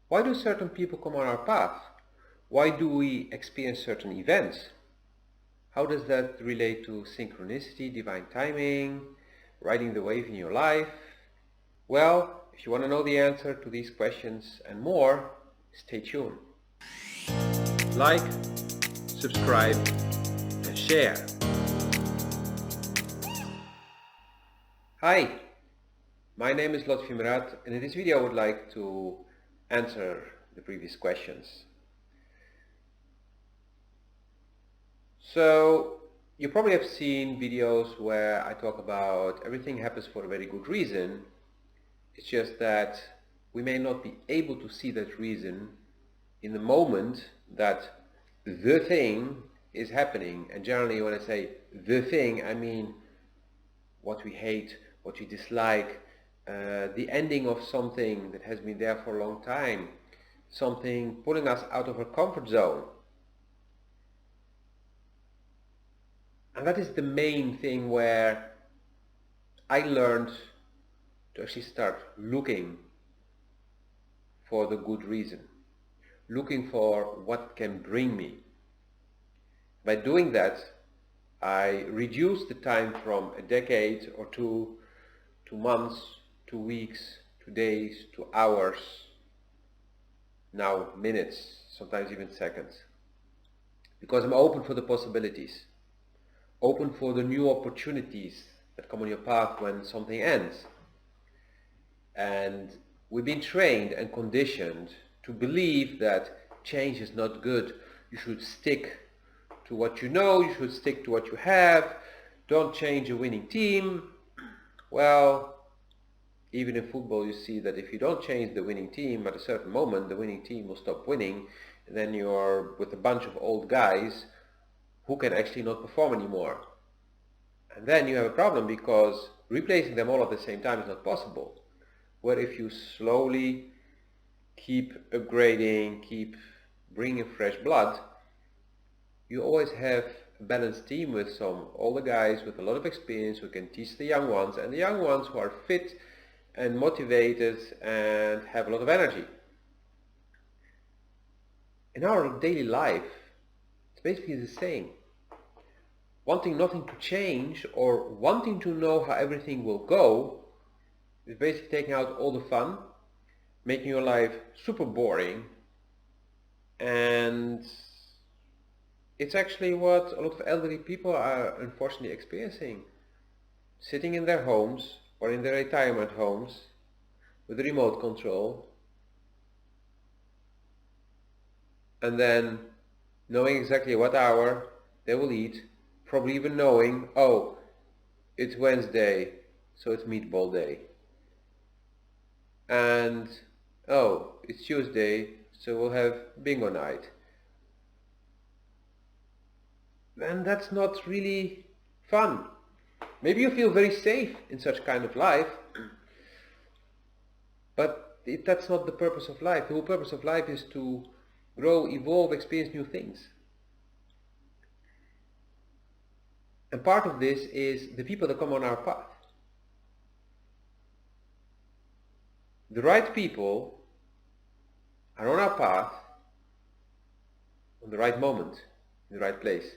Why do certain people come on our path? Why do we experience certain events? How does that relate to synchronicity, divine timing, riding the wave in your life? Well, if you want to know the answer to these questions and more, stay tuned. Like, subscribe, and share. Hi, my name is Lotfi Murat, and in this video I would like to answer the previous questions. So, you probably have seen videos where I talk about everything happens for a very good reason. It's just that we may not be able to see that reason in the moment that the thing is happening. And generally when I say the thing, I mean what we hate, what we dislike, the ending of something that has been there for a long time, something pulling us out of our comfort zone. And that is the main thing where I learned to actually start looking for the good reason, looking for what can bring me. By doing that, I reduced the time from a decade or two to months, to weeks, to days, to hours, now minutes, sometimes even seconds. Because I'm open for the possibilities, open for the new opportunities that come on your path when something ends. And we've been trained and conditioned to believe that change is not good. You should stick to what you know, you should stick to what you have, don't change a winning team. Well, even in football you see that if you don't change the winning team, at a certain moment the winning team will stop winning, and then you're with a bunch of old guys who can actually not perform anymore. And then you have a problem because replacing them all at the same time is not possible. Where if you slowly keep upgrading, keep bringing fresh blood, you always have a balanced team with some older guys with a lot of experience who can teach the young ones, and the young ones who are fit and motivated and have a lot of energy. In our daily life, it's basically the same. Wanting nothing to change or wanting to know how everything will go is basically taking out all the fun, making your life super boring, and it's actually what a lot of elderly people are unfortunately experiencing. Sitting in their homes or in their retirement homes with remote control, and then knowing exactly what hour they will eat, probably even knowing, oh, it's Wednesday, so it's meatball day. And, oh, it's Tuesday, so we'll have bingo night. And that's not really fun. Maybe you feel very safe in such kind of life, but that's not the purpose of life. The whole purpose of life is to grow, evolve, experience new things. And part of this is the people that come on our path. The right people are on our path on the right moment, in the right place.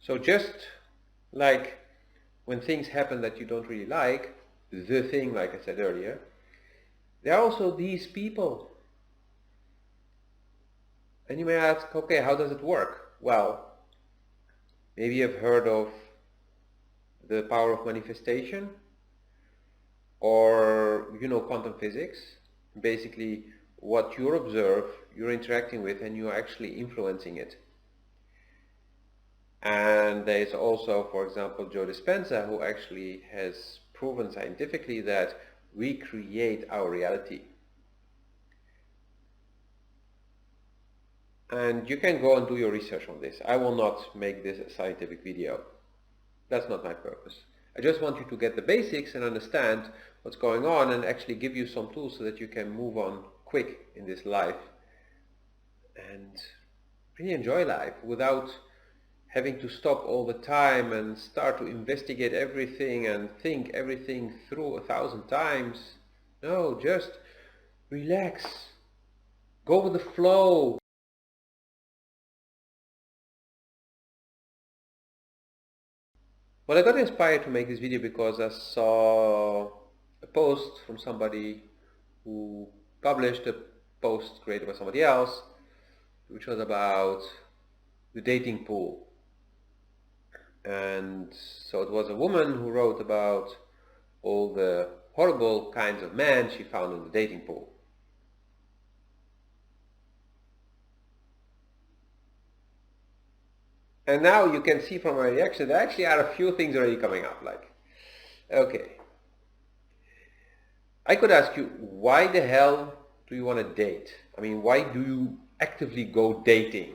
So just like when things happen that you don't really like, the thing, like I said earlier, there are also these people. And you may ask, okay, how does it work? Well, maybe you've heard of the power of manifestation, or you know quantum physics. Basically, what you observe, you're interacting with, and you're actually influencing it. And there is also, for example, Joe Dispenza, who actually has proven scientifically that we create our reality. And you can go and do your research on this. I will not make this a scientific video. That's not my purpose. I just want you to get the basics and understand what's going on and actually give you some tools so that you can move on quick in this life and really enjoy life without having to stop all the time and start to investigate everything and think everything through 1,000 times. No, just relax. Go with the flow. Well, I got inspired to make this video because I saw a post from somebody who published a post created by somebody else, which was about the dating pool. And so it was a woman who wrote about all the horrible kinds of men she found in the dating pool. And now you can see from my reaction there actually are a few things already coming up, like, okay, I could ask you, why the hell do you want to date? I mean, why do you actively go dating?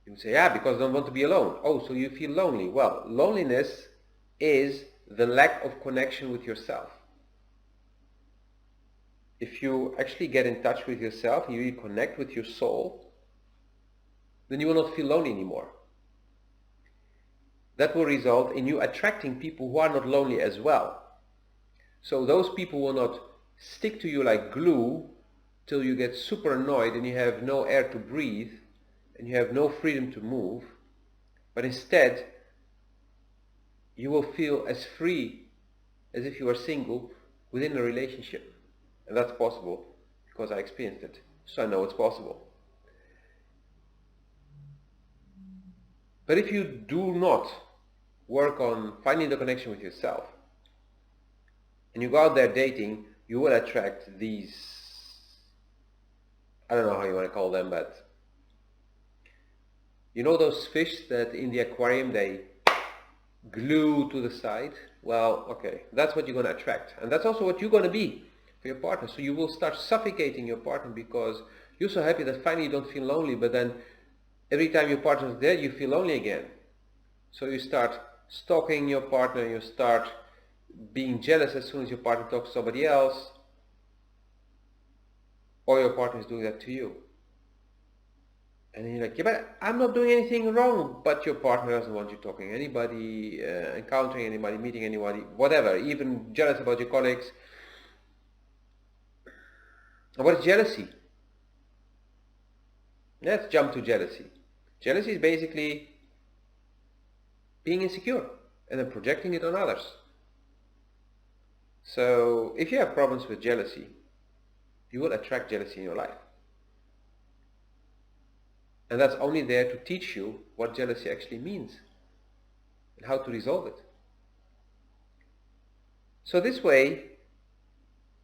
You say, yeah, because I don't want to be alone. Oh, so you feel lonely. Well, loneliness is the lack of connection with yourself. If you actually get in touch with yourself, you really connect with your soul, then you will not feel lonely anymore. That will result in you attracting people who are not lonely as well. So those people will not stick to you like glue till you get super annoyed and you have no air to breathe and you have no freedom to move, but instead you will feel as free as if you were single within a relationship. And that's possible because I experienced it, so I know it's possible. But if you do not work on finding the connection with yourself and you go out there dating, you will attract these, I don't know how you want to call them, but you know those fish that in the aquarium they glue to the side? Well, okay, that's what you're going to attract. And that's also what you're going to be for your partner. So you will start suffocating your partner because you're so happy that finally you don't feel lonely, but then every time your partner is there, you feel lonely again. So you start stalking your partner, you start being jealous as soon as your partner talks to somebody else, or your partner is doing that to you. And then you're like, yeah, but I'm not doing anything wrong. But your partner doesn't want you talking to anybody, encountering anybody, meeting anybody, whatever, even jealous about your colleagues. And what is jealousy? Let's jump to jealousy. Jealousy is basically being insecure and then projecting it on others. So if you have problems with jealousy, you will attract jealousy in your life. And that's only there to teach you what jealousy actually means and how to resolve it. So this way,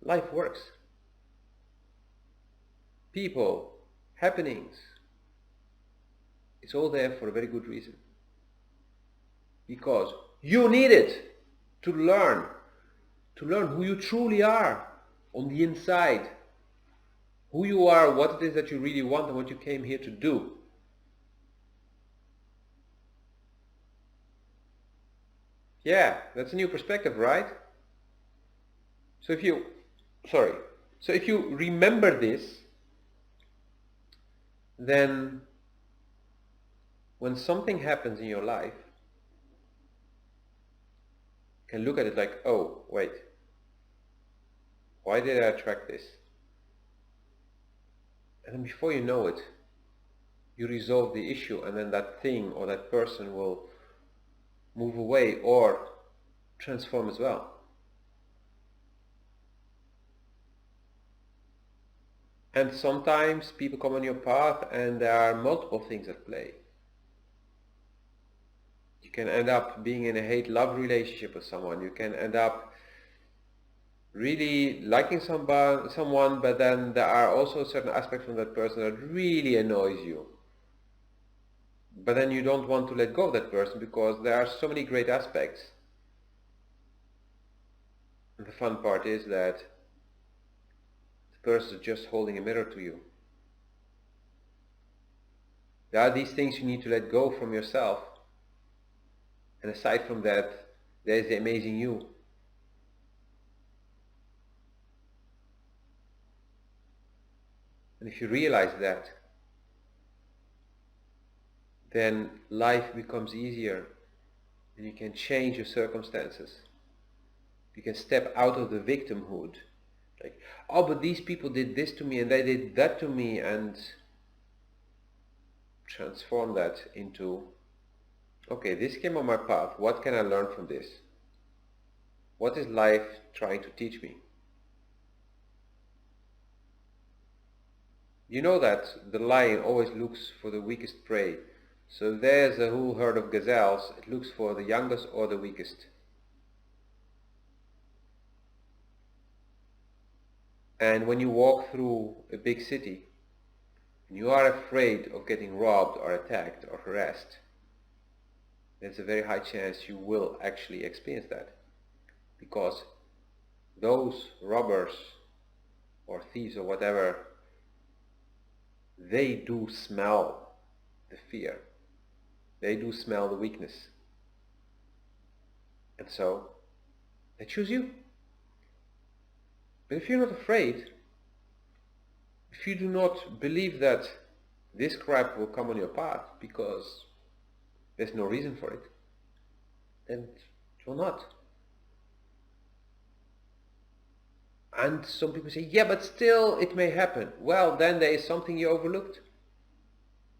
life works. People, happenings, it's all there for a very good reason. Because you need it to learn who you truly are on the inside. Who you are, what it is that you really want and what you came here to do. Yeah, that's a new perspective, right? So if you remember this, then when something happens in your life, you can look at it like, oh, wait, why did I attract this? And then before you know it, you resolve the issue, and then that thing or that person will move away or transform as well. And sometimes people come on your path and there are multiple things at play. You can end up being in a hate-love relationship with someone. You can end up really liking someone, but then there are also certain aspects from that person that really annoys you. But then you don't want to let go of that person because there are so many great aspects. And the fun part is that the person is just holding a mirror to you. There are these things you need to let go from yourself. And aside from that, there is the amazing you. And if you realize that, then life becomes easier and you can change your circumstances. You can step out of the victimhood. Like, oh, but these people did this to me and they did that to me, and transform that into, okay, this came on my path. What can I learn from this? What is life trying to teach me? You know that the lion always looks for the weakest prey. So if there's a whole herd of gazelles, it looks for the youngest or the weakest. And when you walk through a big city, and you are afraid of getting robbed or attacked or harassed, there's a very high chance you will actually experience that. Because those robbers or thieves or whatever, they do smell the fear. They do smell the weakness. And so, they choose you. But if you're not afraid, if you do not believe that this crap will come on your path because there's no reason for it, then it will not. And some people say, yeah, but still it may happen. Well, then there is something you overlooked.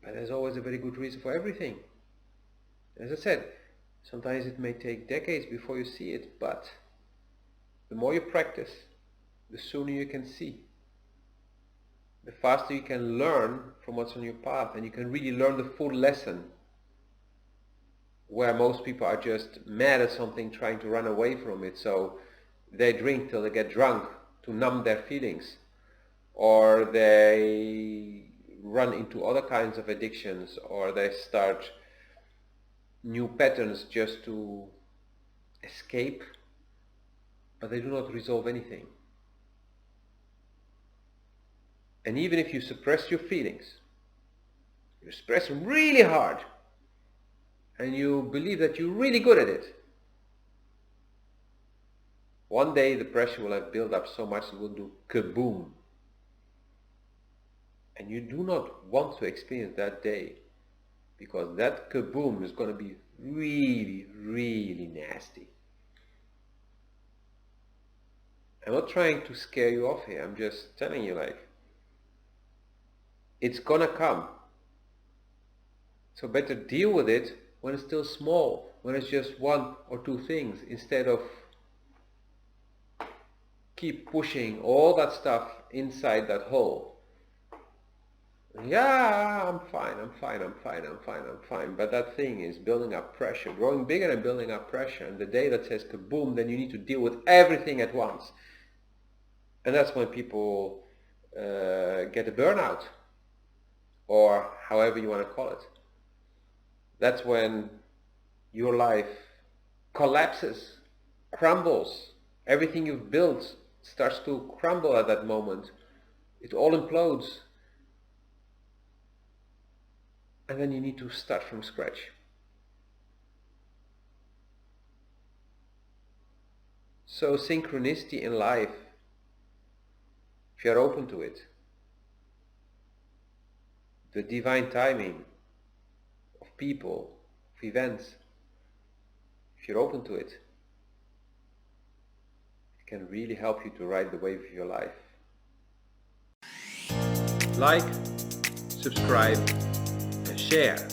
But there's always a very good reason for everything. As I said, sometimes it may take decades before you see it, but the more you practice, the sooner you can see. The faster you can learn from what's on your path, and you can really learn the full lesson. Where most people are just mad at something, trying to run away from it, so they drink till they get drunk to numb their feelings, or they run into other kinds of addictions, or they start new patterns just to escape, but they do not resolve anything. And even if you suppress your feelings, you suppress them really hard, and you believe that you're really good at it, one day the pressure will have built up so much it will do kaboom. And you do not want to experience that day, because that kaboom is going to be really, really nasty. I'm not trying to scare you off here, I'm just telling you, like, it's gonna come. So better deal with it when it's still small, when it's just one or two things, instead of keep pushing all that stuff inside that hole. Yeah, I'm fine. But that thing is building up pressure, growing bigger and building up pressure. And the day that says kaboom, then you need to deal with everything at once. And that's when people get a burnout, or however you want to call it. That's when your life collapses, crumbles. Everything you've built starts to crumble at that moment. It all implodes. And then you need to start from scratch. So synchronicity in life, if you're open to it, the divine timing of people, of events, if you're open to it, it can really help you to ride the wave of your life. Like, subscribe, and share.